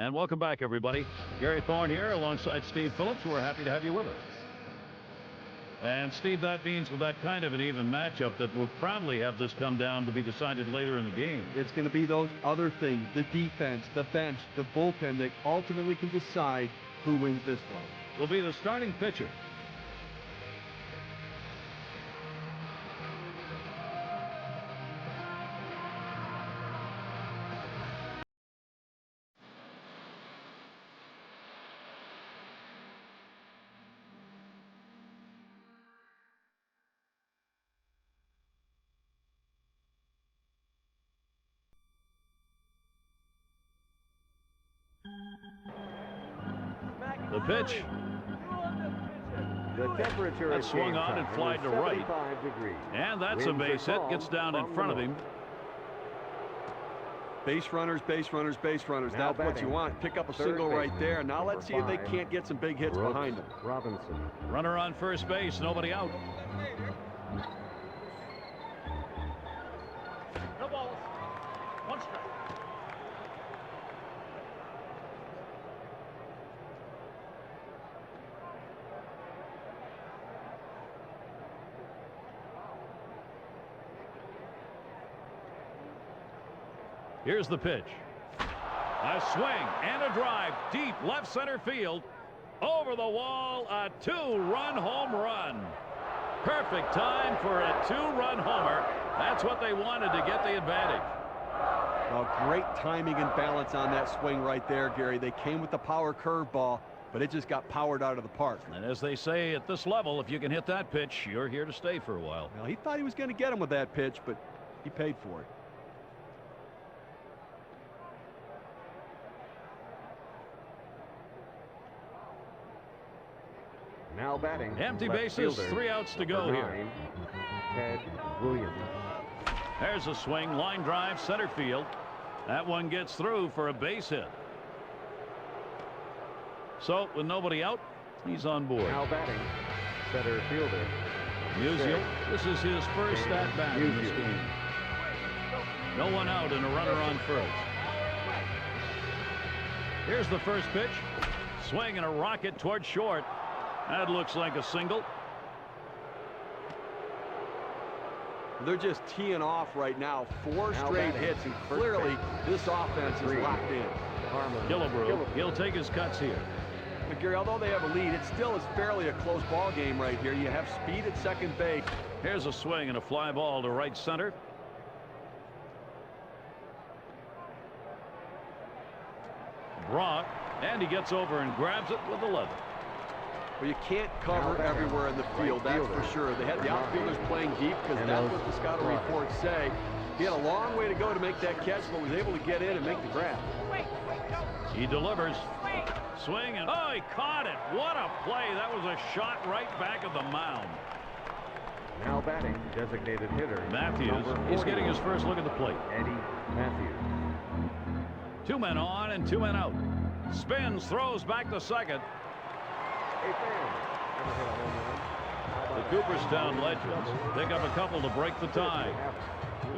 And welcome back, everybody. Gary Thorne here alongside Steve Phillips. We're happy to have you with us. And Steve, that means with that kind of an even matchup that we'll probably have this come down to be decided later in the game. It's going to be those other things, the defense, the bench, the bullpen, that ultimately can decide who wins this one. Will be the starting pitcher. The pitch. The temperature that swung on and flied to right. Degrees. And that's a base hit. Gets down in front of him. Base runners, base runners, base runners. Now That's what you want. Pick up a single right there. Now let's see if they can't get some big hits behind them. Robinson. Runner on first base. Nobody out. No balls. One strike. Here's the pitch. A swing and a drive deep left center field. Over the wall, a two-run home run. Perfect time for a two-run homer. That's what they wanted to get the advantage. Well, great timing and balance on that swing right there, Gary. They came with the power curveball, but it just got powered out of the park. And as they say at this level, if you can hit that pitch, you're here to stay for a while. Well, he thought he was going to get him with that pitch, but he paid for it. Now batting. Empty left bases, fielder, 3 outs to go number here. 9, Ted Williams. There's a swing, line drive, center field. That one gets through for a base hit. So with nobody out, he's on board. Now batting, center fielder. Musial. This is his first at bat in this game. No one out and a runner on first. Here's the first pitch. Swing and a rocket toward short. That looks like a single. They're just teeing off right now. 4 straight hits, and clearly this offense is locked in. Killebrew, he'll take his cuts here. But Gary, although they have a lead, it still is fairly a close ball game right here. You have speed at second base. Here's a swing and a fly ball to right center. Brock, and he gets over and grabs it with the leather. Well, you can't cover everywhere in the field, that's for sure. They had the outfielders playing deep because that's what the scouting reports say. He had a long way to go to make that catch, but was able to get in and make the grab. He delivers. Swing and oh, he caught it. What a play. That was a shot right back at the mound. Now batting, designated hitter. Matthews. He's getting his first look at the plate. Eddie Matthews. 2 men on and 2 men out. Spins, throws back to second. The Cooperstown Legends pick up a couple to break the tie.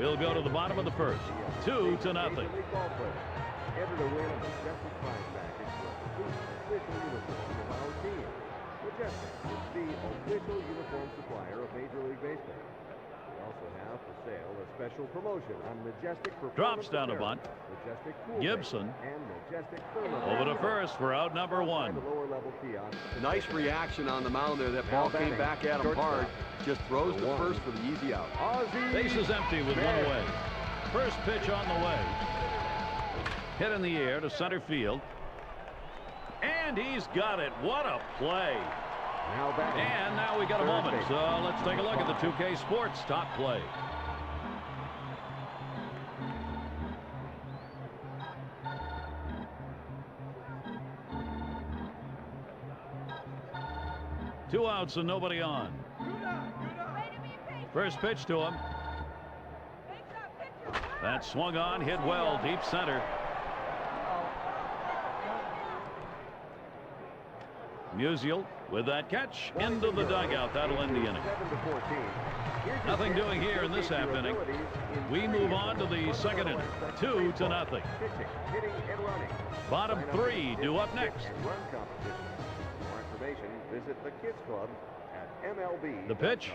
We'll go to the bottom of the first. 2-0. Enter to win a Majestic prize package with the official uniform of our team. Majestic is the official uniform supplier of Major League Baseball. We also have for sale a special promotion on Majestic drops down a bunt. Majestic Cool Gibson and Majestic Thermal. over to first for out number 1. Nice reaction on the mound there. That ball came back at him hard. Just throws to first for the easy out. Base is empty with 1 away. First pitch on the way. Hit in the air to center field. And he's got it. What a play. And now we got a moment. So let's take a look at the 2K Sports top play. Two outs and nobody on. First pitch to him. That swung on, hit well, deep center. Musial with that catch into the dugout. That'll end the inning. 7-14. Nothing doing here in this half inning. We move on to the second inning. 2-0. Pitching, hitting, and running. Bottom three due up next. Run competition. For more information, visit the Kids Club at MLB. The pitch.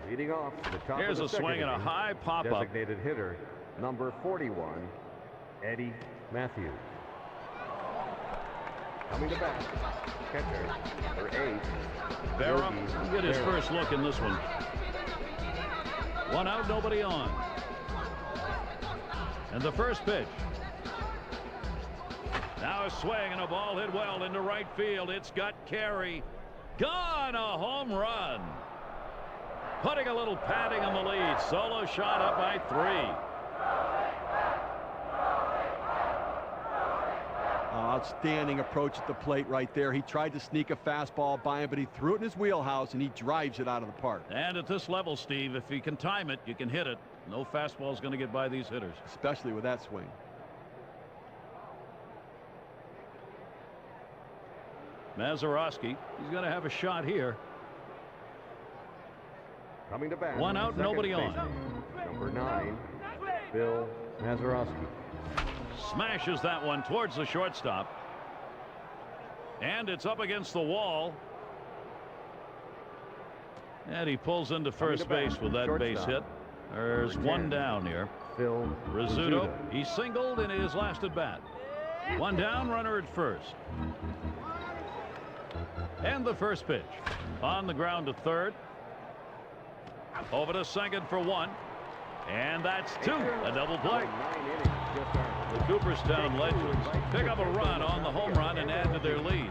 Leading off the top Here's of the a second swing and a inning, high pop-up. Designated hitter, number 41, Eddie Matthews. Coming to bat, catcher, number 8, Barra Yogi will get his Berra. first look in this one. One out, nobody on. And the first pitch. Now a swing and a ball hit well into right field. It's got Carey. Gone, a home run. Putting a little padding on the lead. Solo shot up by 3. Outstanding approach at the plate right there. He tried to sneak a fastball by him, but he threw it in his wheelhouse, and he drives it out of the park. And at this level, Steve, if you can time it, you can hit it. No fastball is going to get by these hitters. Especially with that swing. Mazeroski, he's going to have a shot here. Coming to bat. One out, second nobody on. baseman, number 9, Bill Mazeroski. Smashes that one towards the shortstop. And it's up against the wall. And he pulls into first base with that base hit. There's one down here. Phil Rizzuto. He singled in his last at bat. One down, runner at first. And the first pitch. On the ground to third. Over to second for 1. And that's 2. A double play. The Cooperstown Legends pick up a run on the home run and add to their lead.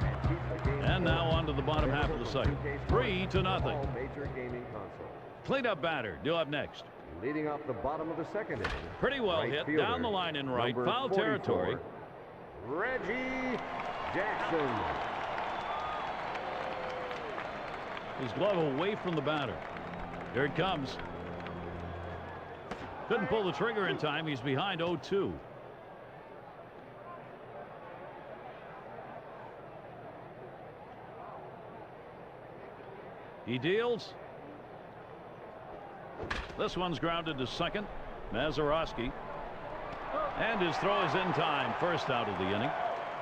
And now on to the bottom half of the second. 3-0. Major gaming console. Cleanup batter due up next. Leading off the bottom of the second inning. Pretty well Right hit fielder, down the line in right. number Foul 44, territory. Reggie Jackson. His glove away from the batter. Here it comes. Couldn't pull the trigger in time. He's behind 0-2. He deals. This one's grounded to second. Mazeroski. And his throw is in time. First out of the inning.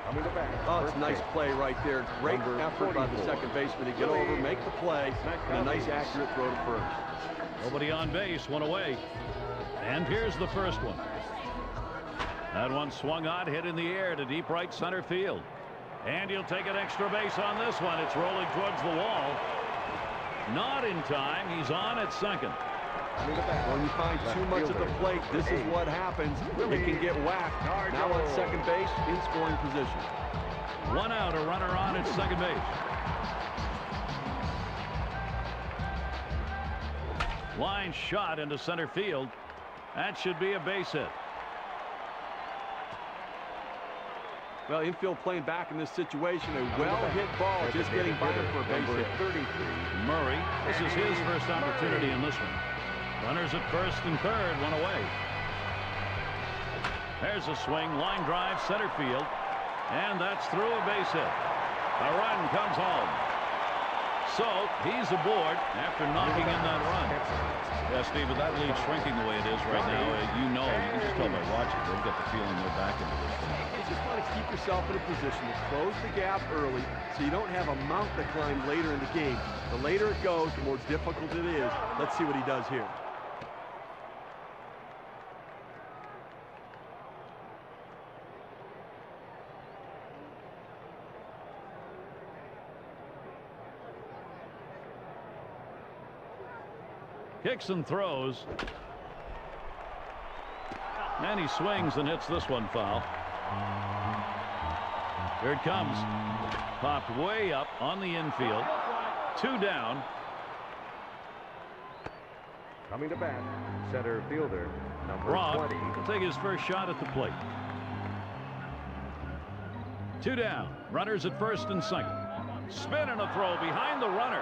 Coming to bat. Oh, it's a nice play right there. Great Number effort by the 44. second baseman to get over, make the play, and a nice accurate throw to first. Nobody on base, one away. And here's the first one. That one swung on, hit in the air to deep right center field. And he'll take an extra base on this one. It's rolling towards the wall. Not in time. He's on at second. When you find too much at the plate, this is what happens. It can get whacked. Now on second base, in scoring position. One out, a runner on at second base. Line shot into center field. That should be a base hit. Well, infield playing back in this situation. A well-hit ball just getting by him for a base hit. 33. Murray, this is his first opportunity in this one. Runners at first and third, one away. There's a swing, line drive, center field. And that's through, a base hit. A run comes home. So he's aboard after knocking in that run. Yeah, Steve, with that lead shrinking the way it is right now, you can just tell by watching. They've got the feeling they're back into this thing. You just want to keep yourself in a position to close the gap early so you don't have a mountain to climb later in the game. The later it goes, the more difficult it is. Let's see what he does here. Kicks and throws. And he swings and hits this one foul. Here it comes. Popped way up on the infield. 2 down. Coming to bat, center fielder, number Rock 20. will take his first shot at the plate. 2 down. Runners at first and second. Spin and a throw behind the runner.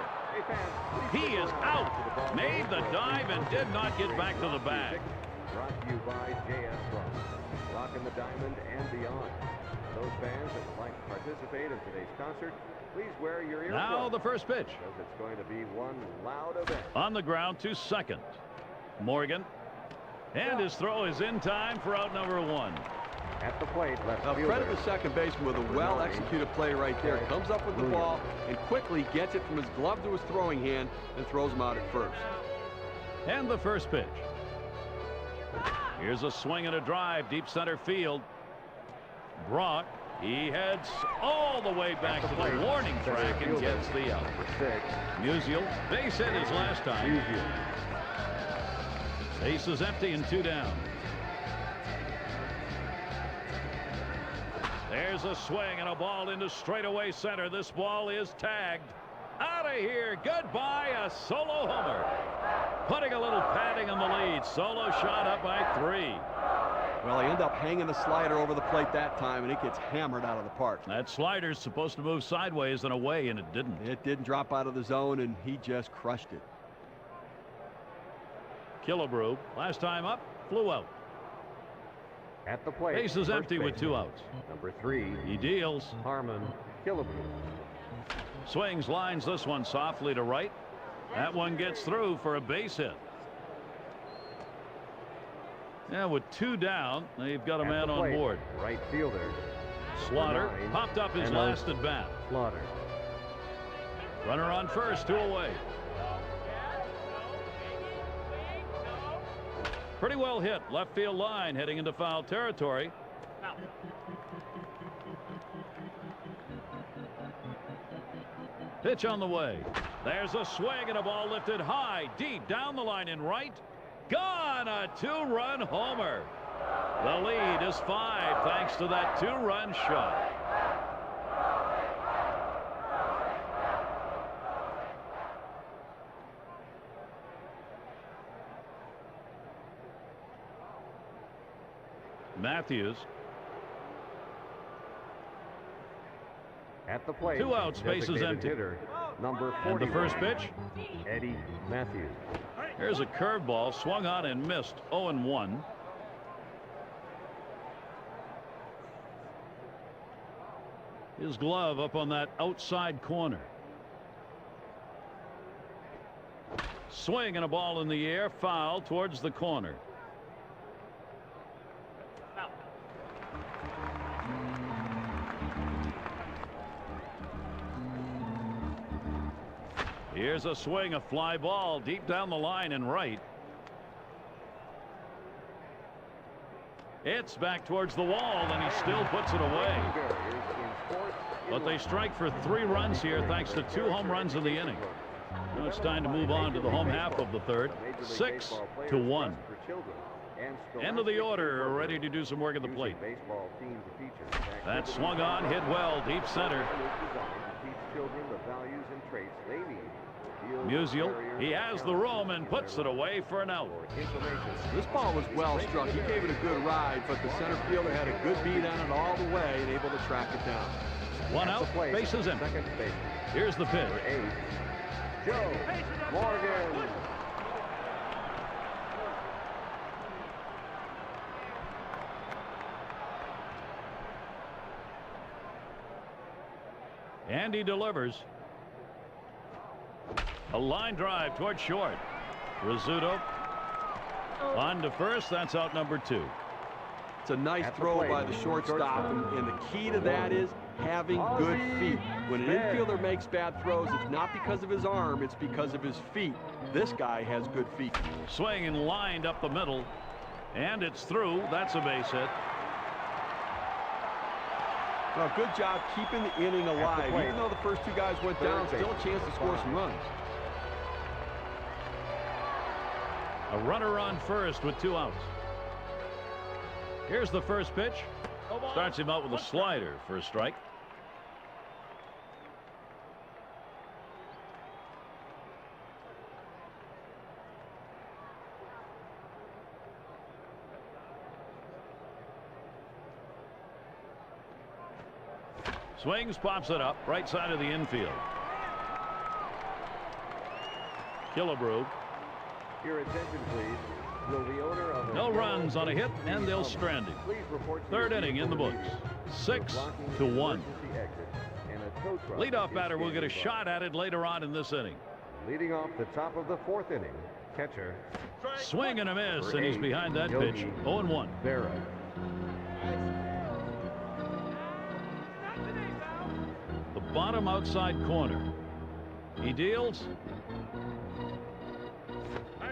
He is out. Made the dive and did not get back to the bag. Brought to you by J.S. Rock. Rock in the diamond and beyond. Those fans that would like to participate in today's concert, please wear your earplugs. Now the first pitch. Because it's going to be one loud event. On the ground to second. Morgan. And his throw is in time for out number 1. At the plate, left Now, fielder. credit the second baseman with a well-executed play right there. Comes up with the ball and quickly gets it from his glove to his throwing hand and throws him out at first. And the first pitch. Here's a swing and a drive deep center field. Brock, he heads all the way back to the warning track and gets the out. Musial, base hit his last time. Base is empty and 2 down. There's a swing and a ball into straightaway center. This ball is tagged. Out of here. Goodbye. A solo homer. Putting a little padding on the lead. Solo shot up by 3. Well, they end up hanging the slider over the plate that time, and it gets hammered out of the park. That slider's supposed to move sideways and away, and it didn't. It didn't drop out of the zone, and he just crushed it. Killebrew, last time up, flew out. At the plate. Base is empty with 2 outs. Number 3. He deals. Harmon Killebrew. Swings, lines this one softly to right. That one gets through for a base hit. Yeah, with 2 down, they've got a man on board. Right fielder. Slaughter popped up his last at bat. Slaughter. Runner on first, 2 away. Pretty well hit. Left field line heading into foul territory. Pitch on the way. There's a swing and a ball lifted high, deep down the line in right. Gone. A 2-run homer. The lead is 5 thanks to that 2-run shot. Matthews. At the plate. 2 outs, base is empty. Hitter, number 40. And the first pitch. Eddie Matthews. Here's a curveball swung on and missed. 0-1. His glove up on that outside corner. Swing and a ball in the air, foul towards the corner. Here's a swing, a fly ball deep down the line and right. It's back towards the wall, and he still puts it away. But they strike for 3 runs here thanks to 2 home runs in the inning. Now it's time to move on to the home half of the third. 6-1. End of the order, ready to do some work at the plate. That swung on, hit well, deep center. Musial, he has the room and puts it away for an out. This ball was well struck. He gave it a good ride, but the center fielder had a good beat on it all the way and able to track it down. 1 out, base is empty. Here's the pitch. Joe Morgan. And he delivers. A line drive toward short. Rizzuto on to first. That's out number 2. It's a nice throw by the shortstop, and the key to that is having good feet. When an infielder makes bad throws, it's not because of his arm, it's because of his feet. This guy has good feet. Swing and lined up the middle, and it's through. That's a base hit. Well, good job keeping the inning alive. Even though the first 2 guys went down, still a chance to score some runs. A runner on first with 2 outs. Here's the first pitch. Starts him out with a slider for a strike. Swings, pops it up, right side of the infield. Killebrew. Your attention, please. Will the owner of No runs on a hit, and they'll strand him. Third inning in the books. 6-1. Leadoff batter will get a shot at it later on in this inning. Leading off the top of the fourth inning, catcher. Swing and a miss, and he's behind that pitch. 0-1. Vera. The bottom outside corner. He deals.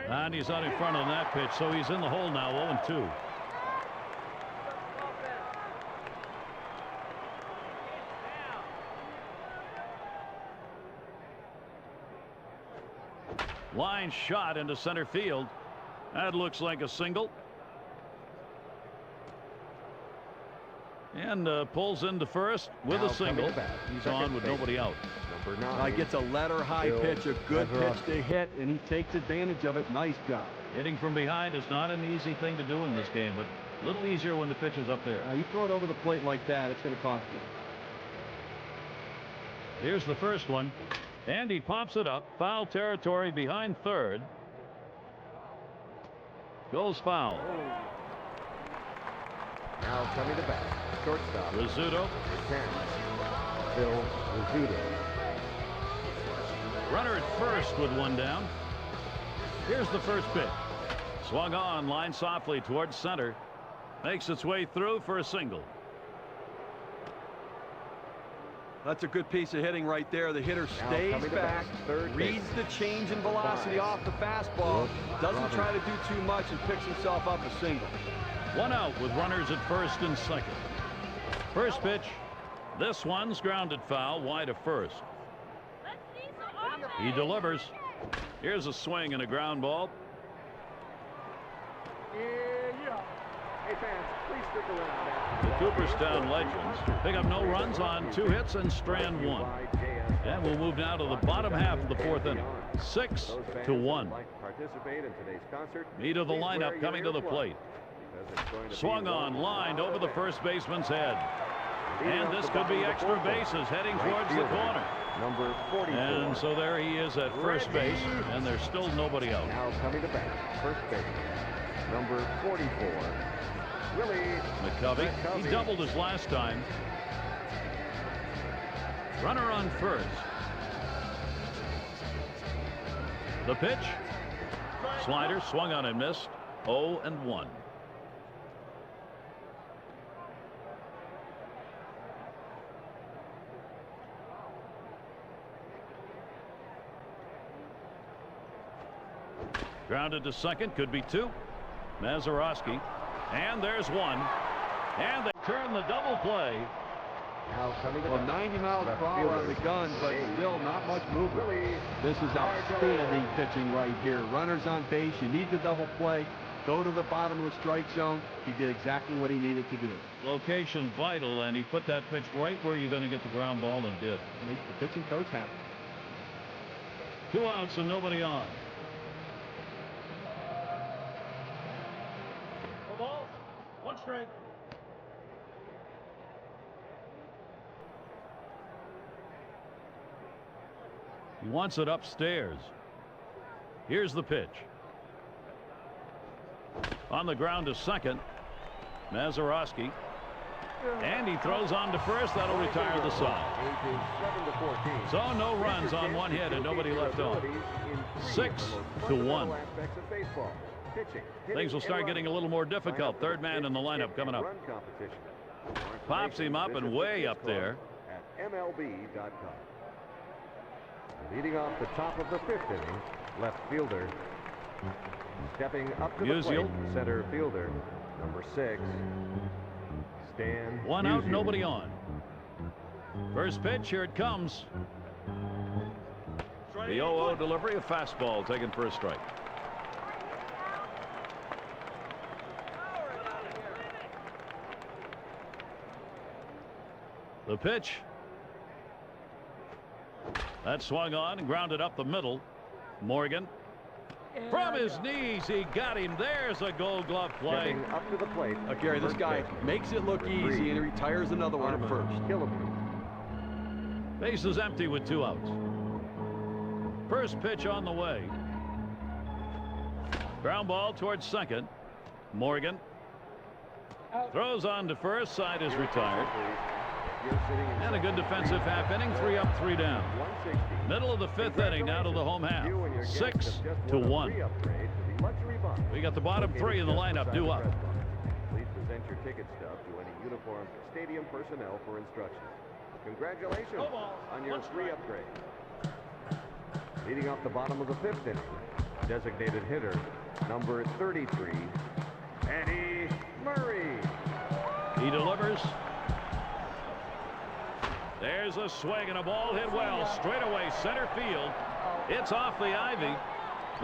And he's out in front on that pitch, so he's in the hole now, 0-2. Line shot into center field. That looks like a single. And pulls into first with a single. He's on with nobody out. Number 9. Gets a letter high pitch, a good pitch to hit, and he takes advantage of it. Nice job. Hitting from behind is not an easy thing to do in this game, but a little easier when the pitch is up there. You throw it over the plate like that, it's going to cost you. Here's the first one. And he pops it up. Foul territory behind third. Goes foul. Now coming to bat, shortstop. Rizzuto. Phil Rizzuto. Runner at first with one down. Here's the first pitch. Swung on, line softly towards center. Makes its way through for a single. That's a good piece of hitting right there. The hitter stays back, reads the change in velocity off the fastball, doesn't try to do too much, and picks himself up a single. One out with runners at first and second. First pitch. This one's grounded foul wide of first. He delivers. Here's a swing and a ground ball. Hey fans, please stick around. The Cooperstown Legends pick up no runs on 2 hits and strand 1. And we'll move now to the bottom half of the fourth inning. 6-1. Meat of the lineup coming to the plate. Swung on, lined over the first baseman's head. And this could be extra bases heading towards the corner. Number 44. And so there he is at first base, and there's still nobody out. Now coming to bat, first base. Number 44. Willie McCovey. He doubled his last time. Runner on first. The pitch. Slider swung on and missed. 0-1. Grounded to second, could be 2. Mazeroski. And there's 1. And they turn the double play. Well, 90 miles per hour on the gun, but still not much movement. This is outstanding pitching right here. Runners on base. You need the double play. Go to the bottom of the strike zone. He did exactly what he needed to do. Location vital, and he put that pitch right where you're going to get the ground ball and did. Makes the pitching coach happy. 2 outs and nobody on. No balls. 1 strike. He wants it upstairs. Here's the pitch. On the ground to second. Mazeroski. And he throws on to first. That'll retire the side. So no runs on 1 hit and nobody left on. 6-1. Things will start getting a little more difficult. Third man in the lineup coming up. Pops him up and way up there. At MLB.com. Leading off the top of the 5th inning, left fielder. Stepping up to the plate, center fielder, number 6, Stan. 1 out, nobody on. First pitch, here it comes. The 0-0 delivery, a fastball taken for a strike. The pitch. That swung on and grounded up the middle. Morgan. From his knees, he got him. There's a Gold Glove play. Up to the plate. Gary, this guy makes it look easy, and he retires another one at first. Base is empty with 2 outs. First pitch on the way. Ground ball towards second. Morgan. Throws on to first. Side is retired. You're sitting in And a good defensive half inning. 3 up, 3 down. 160. Middle of the 5th inning. Now to the home half. 6-1. We got the bottom 3 in the lineup due up. Please present your ticket stub to any uniformed stadium personnel for instructions. Congratulations on your free upgrade. Leading off the bottom of the 5th inning, designated hitter number 33, Eddie Murray. He delivers. There's a swing and a ball hit well. Straight away center field. It's off the ivy.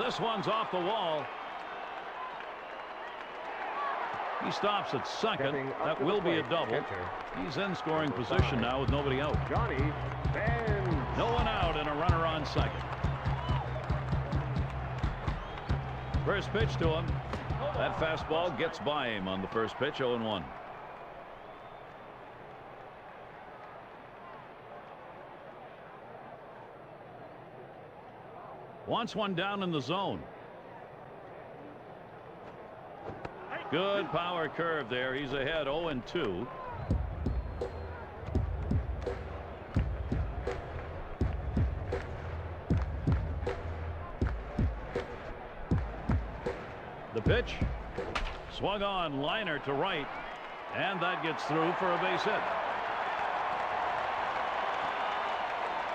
This one's off the wall. He stops at second. That will be a double. He's in scoring position now with nobody out. Johnny Bench. No one out and a runner on second. First pitch to him. That fastball gets by him on the first pitch. 0-1. Wants one down in the zone. Good power curve there. He's ahead 0-2. The pitch. Swung on, liner to right, and that gets through for a base hit.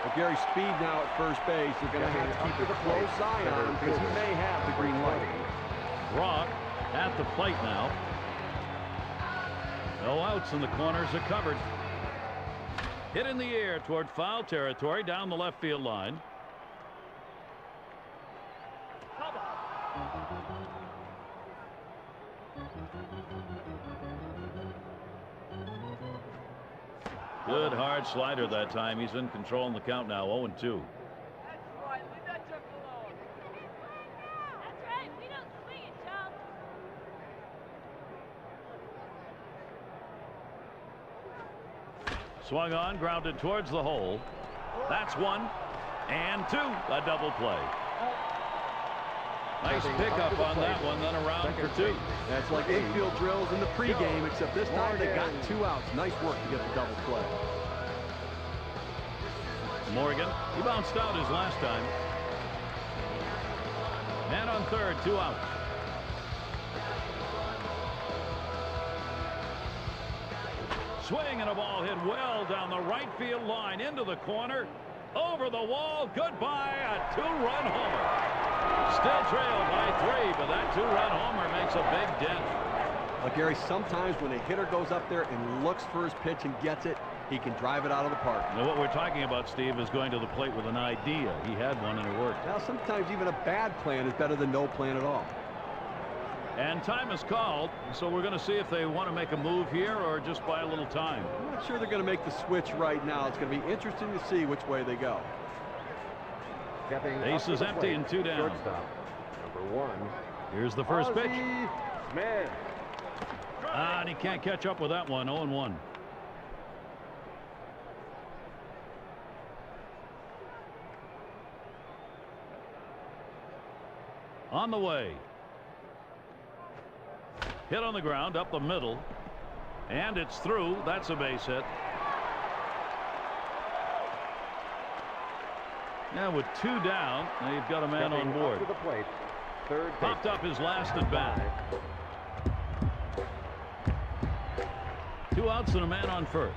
Well, Gary, speed now at first base. You're going to have to keep a close eye on him because he may have the green light. Brock at the plate now. No outs in the corners are covered. Hit in the air toward foul territory down the left field line. Good hard slider that time. He's in control in the count now. 0-2. Swung on, grounded towards the hole. That's 1 and 2. A double play. Nice pickup on that one, then around for 2. That's like infield drills in the pregame, except this time they got 2 outs. Nice work to get the double play. Morgan, he bounced out his last time. Man on third, 2 outs. Swing and a ball hit well down the right field line into the corner. Over the wall. Goodbye. A 2-run homer. Still trailed by 3, but that 2-run homer makes a big dent. Well, Gary, sometimes when a hitter goes up there and looks for his pitch and gets it, he can drive it out of the park. Now, what we're talking about, Steve, is going to the plate with an idea. He had one and it worked. Now, sometimes even a bad plan is better than no plan at all. And time is called, so we're going to see if they want to make a move here or just buy a little time. I'm not sure they're going to make the switch right now. It's going to be interesting to see which way they go. Base is empty and 2 down. Shortstop, number 1. Here's the first pitch. Smith. And he can't catch up with that one. 0-1. On the way. Hit on the ground up the middle, and it's through. That's a base hit. Yeah, with 2 down, now you've got a man on board. To the plate. Third Popped up his last at bat. 2 outs and a man on first.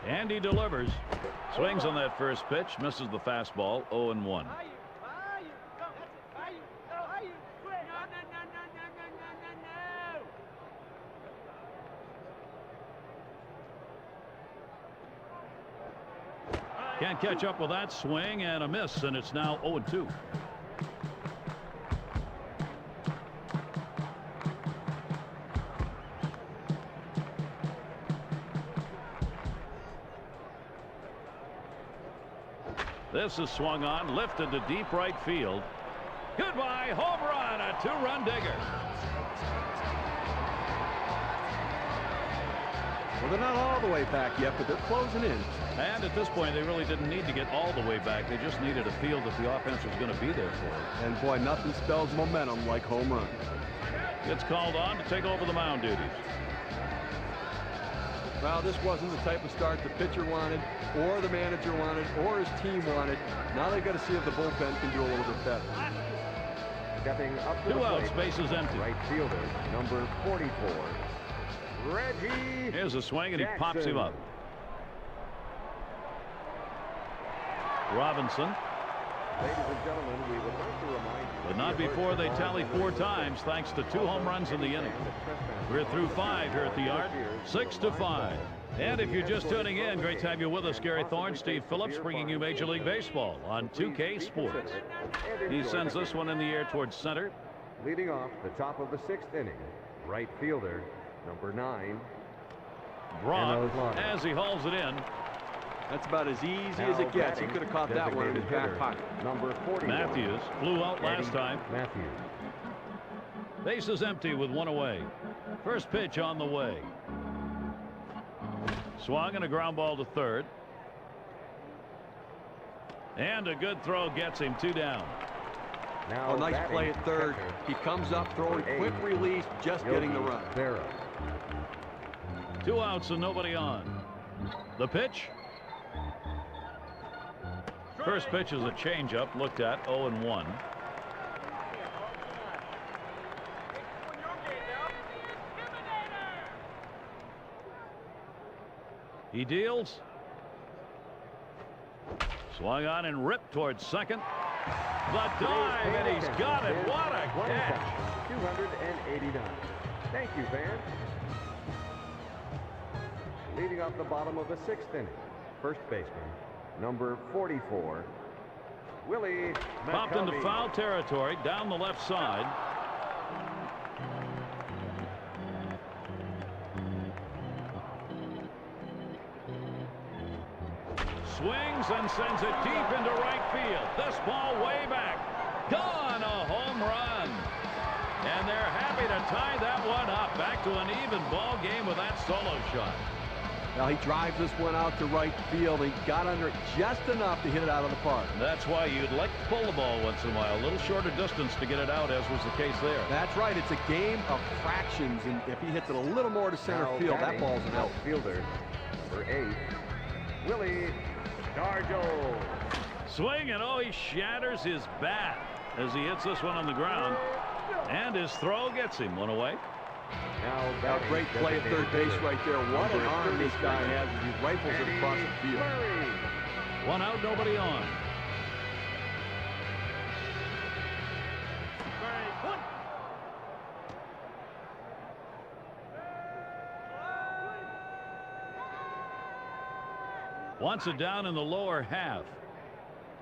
And he delivers. Swings on that first pitch, misses the fastball. 0-1. Can't catch up with that swing and a miss, and it's now 0-2. This is swung on, lifted to deep right field. Goodbye, home run, a 2-run digger. Well, they're not all the way back yet, but they're closing in. And at this point, they really didn't need to get all the way back. They just needed a field that the offense was going to be there for. And boy, nothing spells momentum like home run. Gets called on to take over the mound duties. Well, this wasn't the type of start the pitcher wanted, or the manager wanted, or his team wanted. Now they've got to see if the bullpen can do a little bit better. Stepping up to 2 the outs, plate, base is empty. right fielder, number 44, Reggie Here's a swing, and he Jackson. pops him up. Robinson, Ladies and gentlemen, we would like to remind you. but not before they tally 4 times, thanks to 2 home runs in the inning. We're through 5 here at the yard, 6-5. And if you're just tuning in, great to have you with us. Gary Thorne, Steve Phillips, bringing you Major League Baseball on 2K Sports. He sends this one in the air towards center. Leading off the top of the 6th inning, right fielder, number 9. Braun, as he hauls it in. That's about as easy as it gets. He could have caught that one in his back pocket. Number 40. Matthews flew out last time. Matthews. Base is empty with 1 away. First pitch on the way. Swung and a ground ball to third. And a good throw gets him 2 down. Now Nice play at third. He comes up throwing quick release, just getting the run. 2 outs and nobody on. The pitch. First pitch is a changeup, looked at 0-1. He deals. Swung on and ripped towards second. The dive, and he's got it. What a catch. 289. Thank you, fans. Leading off the bottom of the 6th inning, first baseman, number 44, Willie Popped into McCovey. foul territory down the left side. Swings and sends it deep into right field. This ball way back. Gone, a home run. And they're happy to tie that one up. Back to an even ball game with that solo shot. Now he drives this one out to right field. He got under it just enough to hit it out of the park. That's why you'd like to pull the ball once in a while. A little shorter distance to get it out, as was the case there. That's right. It's a game of fractions, and if he hits it a little more to center Now field, that batting, ball's an out. outfielder, number 8, Willie Stargell. Swing, and oh, he shatters his bat as he hits this one on the ground. And his throw gets him 1 away. Now Great play at third base right there. What an arm this guy has as he rifles it across the field. 1 out, nobody on. Wants it down in the lower half.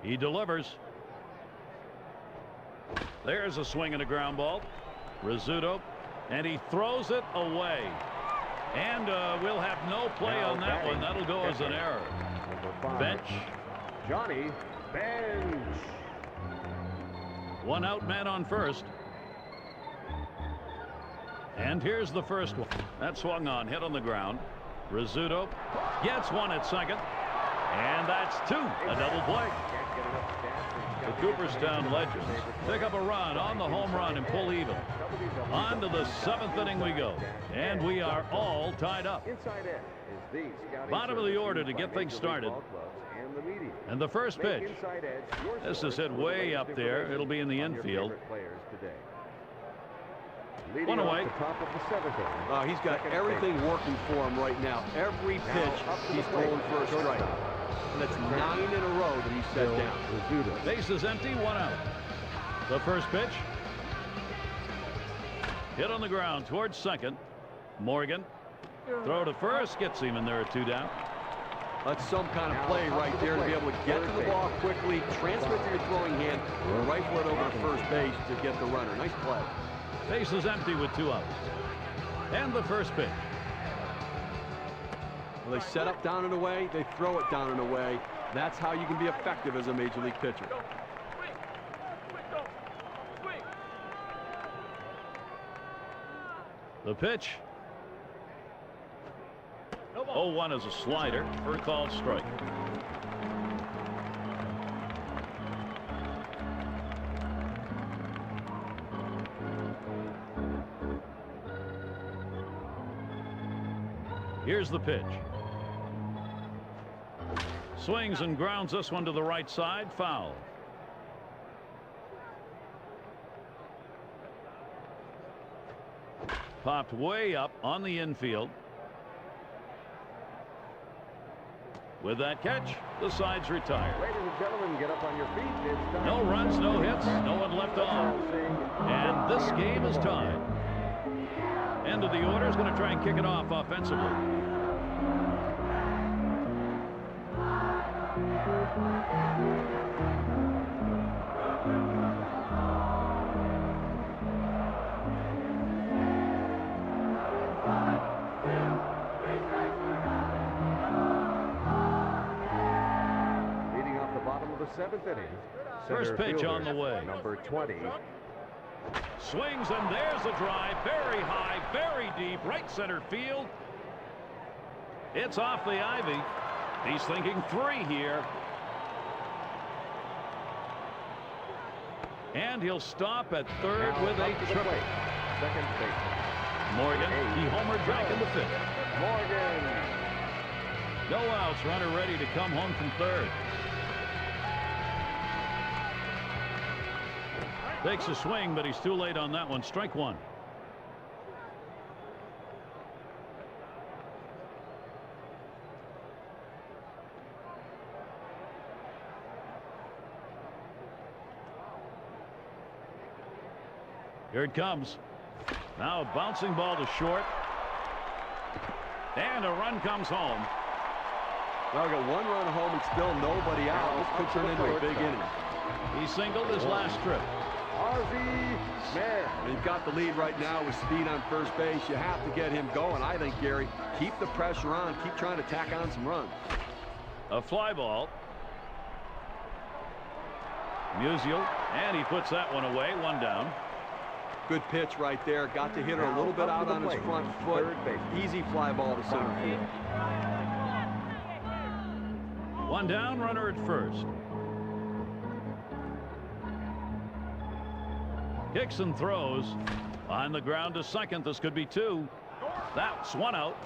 He delivers. There's a swing and a ground ball. Rizzuto, and he throws it away. And we'll have no play on that one. That'll go as an error. Number 5, Bench. Johnny Bench. 1 out, man on first. And here's the first one. That swung on, hit on the ground. Rizzuto gets 1 at second. And that's 2. A double play. The Cooperstown Legends pick up a run on the home run and pull even. On to the 7th inning we go. And we are all tied up. Bottom of the order to get things started. And the first pitch. This is hit way up there. It'll be in the infield. 1 away. He's got everything working for him right now. Every pitch he's throwing for a strike. And that's 9 in a row that he's set down. Base is empty, 1 out. The first pitch. Hit on the ground towards second. Morgan. Throw to first, gets him, and there are 2 down. That's some kind of play right there to be able to get to the ball quickly, transfer it to your throwing hand, and rifle it over to first base to get the runner. Nice play. Base is empty with 2 outs. And the first pitch. Well, they set up down and away, they throw it down and away. That's how you can be effective as a major league pitcher. The pitch. 0-1 is a slider for a called strike. Here's the pitch. Swings and grounds this one to the right side. Foul. Popped way up on the infield. With that catch, the side's retired. Ladies and gentlemen, get up on your feet. It's time. No runs, no hits, no one left on. And this game is tied. End of the order is going to try and kick it off offensively. Leading off the bottom of the 7th inning. First pitch on the way. Number 20. Swings, and there's a drive. Very high, very deep, right center field. It's off the ivy. He's thinking 3 here. And he'll stop at third Now with a up to the triple. plate. Second baseman. Morgan, he homered back in the 5th. Morgan. No outs, runner ready to come home from third. Takes a swing, but he's too late on that one. Strike one. Here it comes. Now a bouncing ball to short. And a run comes home. Well, got 1 run home and still nobody out. This could turn into a big inning. He singled his last trip. Ozzie Smith. You've got the lead right now with speed on first base. You have to get him going. I think, Gary, keep the pressure on. Keep trying to tack on some runs. A fly ball. Musial, and he puts that one away. 1 down. Good pitch right there. Got to hit her a little bit out on his front foot. Easy fly ball to center field. 1 down, runner at first. Kicks and throws on the ground to second. This could be 2. That's 1 out.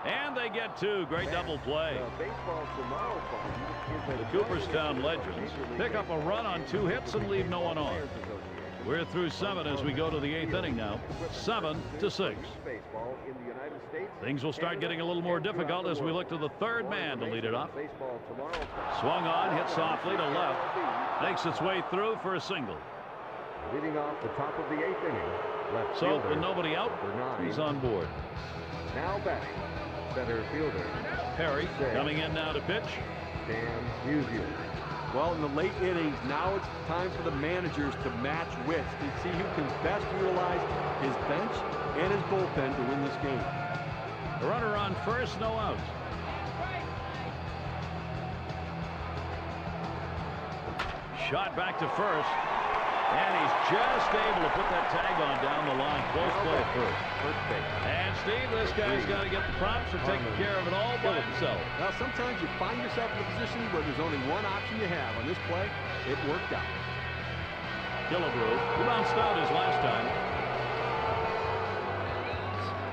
And they get 2. Great double play. The Cooperstown Legends pick up a run on 2 hits and leave no one on. We're through 7 as we go to the 8th inning now. 7-6. Things will start getting a little more difficult as we look to the 3rd man to lead it off. Swung on, hit softly to left. Makes its way through for a single. Leading off the top of the 8th inning. Left So fielder, with nobody out, he's on board. Now batting, center fielder Perry coming in now to pitch. Dan Musial. Well, in the late innings, now it's time for the managers to match wits to see who can best utilize his bench and his bullpen to win this game. The runner on first, no outs. Shot back to first. And he's just able to put that tag on down the line. Close play first. And Steve, this guy's got to get the props for taking care of it all by himself. Well, sometimes you find yourself in a position where there's only one option you have. On this play, it worked out. Killebrew, who bounced out his last time.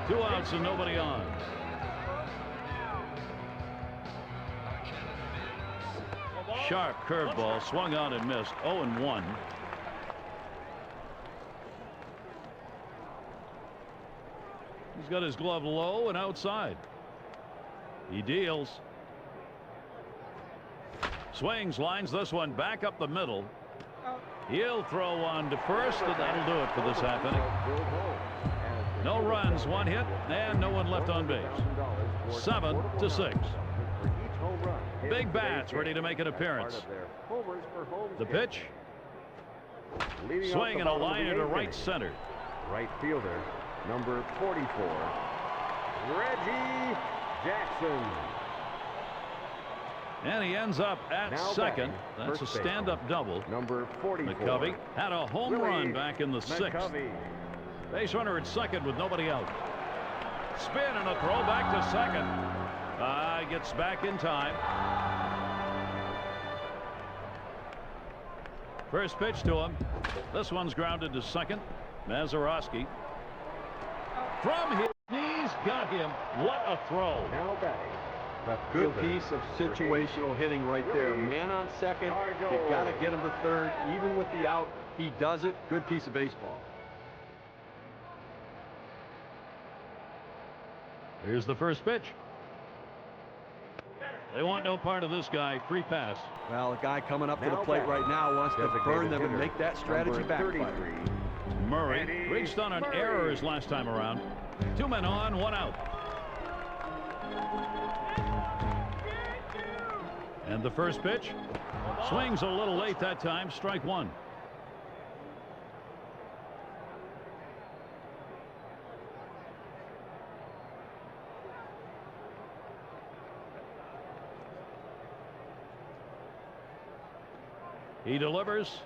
2 outs and nobody on. Sharp curveball, swung on and missed. 0-1. He's got his glove low and outside. He deals. Swings, lines this one back up the middle. He'll throw one to first, and that'll do it for this half inning. No runs, 1 hit, and no one left on base. 7-6. Big bats ready to make an appearance. The pitch. Swing and a liner to right center. Right fielder, number 44, Reggie Jackson. And he ends up at Now second. batting, That's a first baseman, stand-up double. Number 44. McCovey had a home run back in the 6th. McCovey. Base runner at second with nobody out. Spin and a throw back to second. Gets back in time. First pitch to him. This one's grounded to second. Mazeroski. From his knees, got him. What a throw. Now batting. Left Good fielder. piece of situational hitting right there. Man on second. You got to get him to third. Even with the out, he does it. Good piece of baseball. Here's the first pitch. They want no part of this guy. Free pass. Well, a guy coming up to the Now plate batting. right now wants to Designated burn them and hitter, make that strategy number backfire. 33. Murray reached on an error his last time around. 2 men on, 1 out. And the first pitch swings a little late that time. Strike 1. He delivers.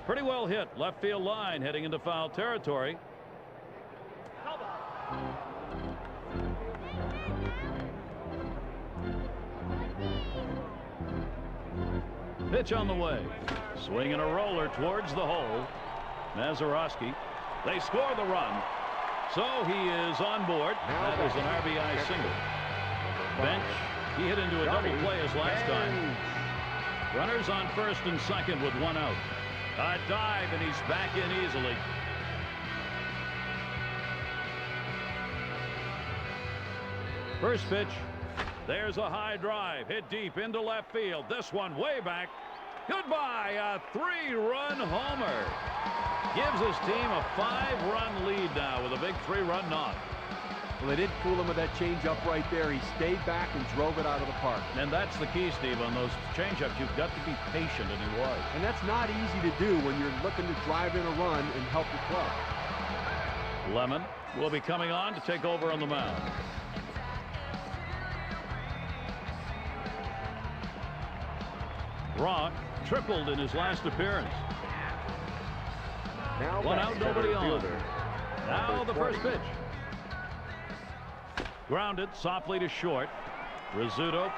Pretty well hit. Left field line, heading into foul territory. Pitch on the way. Swinging a roller towards the hole. Mazeroski. They score the run. So he is on board. That is an RBI single. Bench. He hit into a double play his last time. Runners on first and second with 1 out. A dive, and he's back in easily. First pitch. There's a high drive. Hit deep into left field. This one way back. Goodbye. A 3-run homer. Gives his team a 5-run lead now with a big 3-run knock. Well, they did fool him with that changeup right there. He stayed back and drove it out of the park. And that's the key, Steve. On those changeups, you've got to be patient, and he was. And that's not easy to do when you're looking to drive in a run and help your club. Lemon will be coming on to take over on the mound. Rock tripled in his last appearance. Now 1 out, nobody on. fielder. Now Number the first 20. pitch. Grounded softly to short. Rizzuto.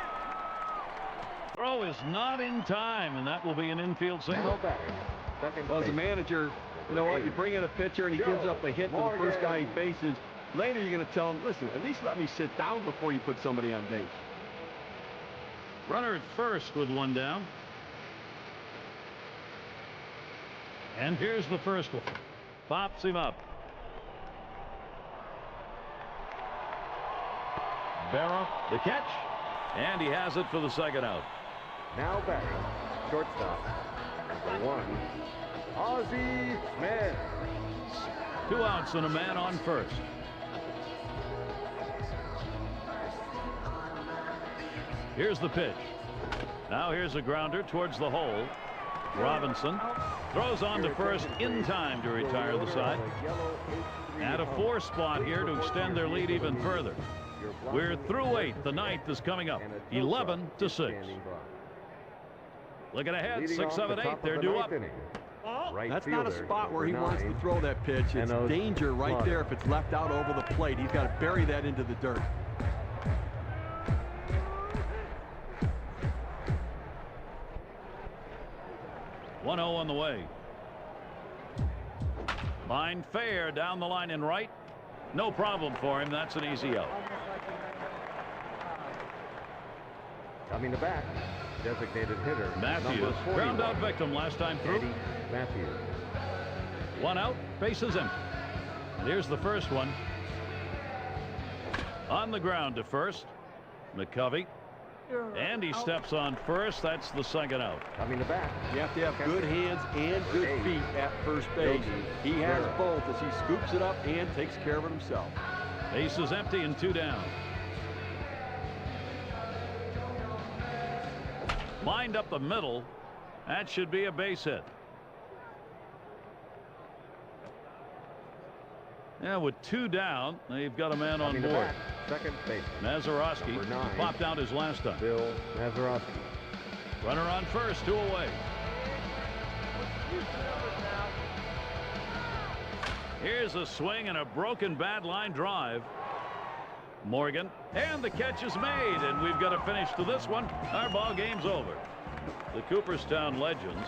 Throw is not in time, and that will be an infield single. Now batting. Second Well, as a base. manager, you know what? You bring in a pitcher and he gives up a hit to the first guy he faces. Later, you're going to tell him, listen, at least let me sit down before you put somebody on base. Runner at first with 1 down. And here's the first one. Pops him up. Barra, the catch. And he has it for the second out. Now batting. Shortstop. Number 1. Ozzie Smith. 2 outs and a man on first. Here's the pitch. Now here's a grounder towards the hole. Robinson throws on to first in time to retire the side. And a 4 spot here to extend their lead even further. We're through 8. The 9th is coming up. 11-6. Looking ahead, 6, 7, 8. They're due up. Right That's not a fielder, spot where he number wants to 9. throw that pitch. It's Enos danger right Slaughter. there if it's left out over the plate. He's got to bury that into the dirt. One 0 on the way. Line fair down the line and right. No problem for him. That's an easy out. Coming to bat, designated hitter. Matthews, number 41. ground out victim last time through. Eddie Matthews. 1 out, bases empty. And here's the first one. On the ground to first. McCovey. And he steps on first. That's the second out. Coming to bat. You have to have good hands and good feet at first base. He has both as he scoops it up and takes care of it himself. Base is empty and 2 down. Lined up the middle. That should be a base hit. Yeah, with 2 down, they've got a man on Coming to board. bat, second base. Mazeroski Number 9. popped out his last time. Bill Mazeroski. Runner on first, 2 away. Here's a swing and a broken bat line drive. Morgan, and the catch is made, and we've got a finish to this one. Our ball game's over. The Cooperstown Legends,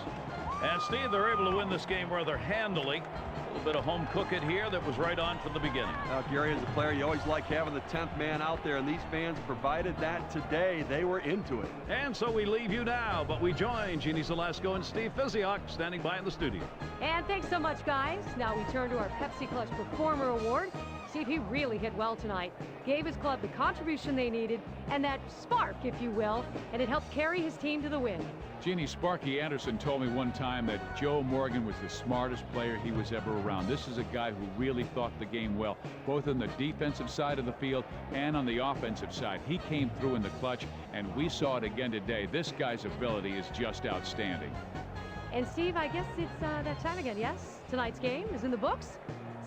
and Steve, they're able to win this game rather handily. A little bit of home cooking here that was right on from the beginning. Now, Gary, as a player, you always like having the 10th man out there, and these fans provided that today. They were into it. And so we leave you now, but we join Jeannie Zalasko and Steve Physiok standing by in the studio. And thanks so much, guys. Now we turn to our Pepsi Clutch Performer Award. Steve, he really hit well tonight. Gave his club the contribution they needed and that spark, if you will, and it helped carry his team to the win. Jeannie, Sparky Anderson told me one time that Joe Morgan was the smartest player he was ever around. This is a guy who really thought the game well, both on the defensive side of the field and on the offensive side. He came through in the clutch, and we saw it again today. This guy's ability is just outstanding. And Steve, I guess it's that time again, yes? Tonight's game is in the books.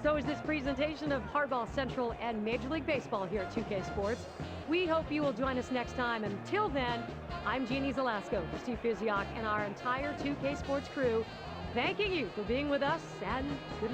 So is this presentation of Hardball Central and Major League Baseball here at 2K Sports. We hope you will join us next time. Until then, I'm Jeannie Zalasko, Steve Physiok, and our entire 2K Sports crew, thanking you for being with us, and good night.